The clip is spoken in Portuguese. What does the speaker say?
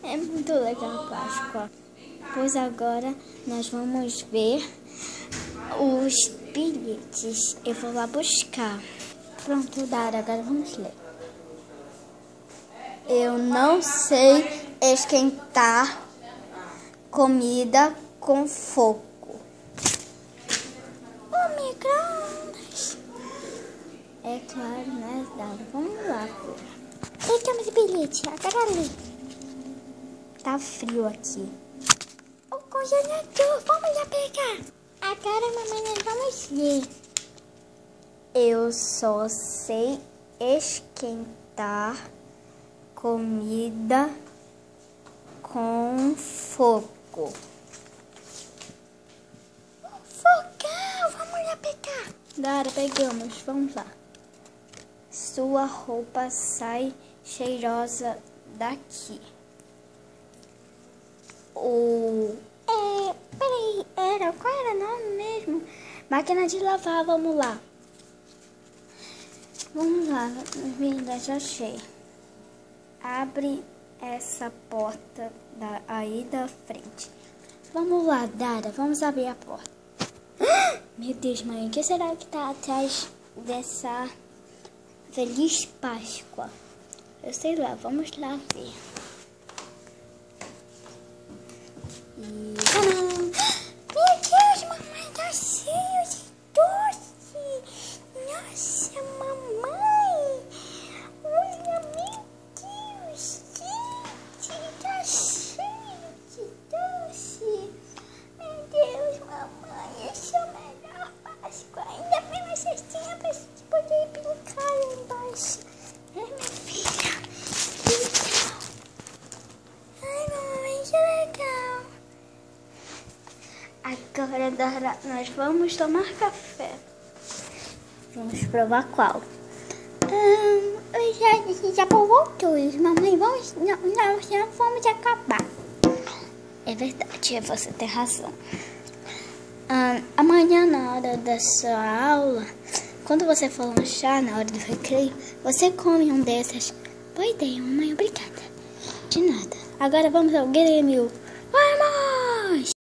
É muito legal a Páscoa. Pois agora nós vamos ver os bilhetes. Eu vou lá buscar. Pronto, Dara, agora vamos ler. Eu não sei esquentar comida com fogo. Oh, micro-ondas. É claro, né, Dara? Vamos lá, filha. E temos bilhete, agora lê. Tá frio aqui. O congelador, vamos lá pegar. Agora, mamãe, nós vamos ler. Eu só sei esquentar comida com fogo. Fogão, vamos lá pegar. Dara, pegamos, vamos lá. Sua roupa sai cheirosa daqui. Peraí, qual era o nome mesmo? Máquina de lavar, vamos lá. Vamos lá, menina, já achei. Abre essa porta aí da frente. Vamos lá, Dara, vamos abrir a porta. Meu Deus, mãe, o que será que tá atrás dessa Feliz Páscoa? Eu sei lá, vamos lá ver. Meu Deus, mamãe, tá cheio de doce. Nossa, mamãe. Olha, meu Deus, gente, tá cheio de doce. Meu Deus, mamãe, esse é o melhor Páscoa. Ainda tem uma cestinha pra gente poder brincar lá embaixo. Ai, minha filha, que legal. Ai, mamãe, que legal. Agora, Dara, nós vamos tomar café. Vamos provar qual? Já provou todos, mamãe. Nós não vamos acabar. É verdade, você tem razão. Amanhã, na hora da sua aula, quando você for lanchar, na hora do recreio, você come um desses. Boa ideia, mamãe. Obrigada. De nada. Agora vamos ao Grêmio. Vamos!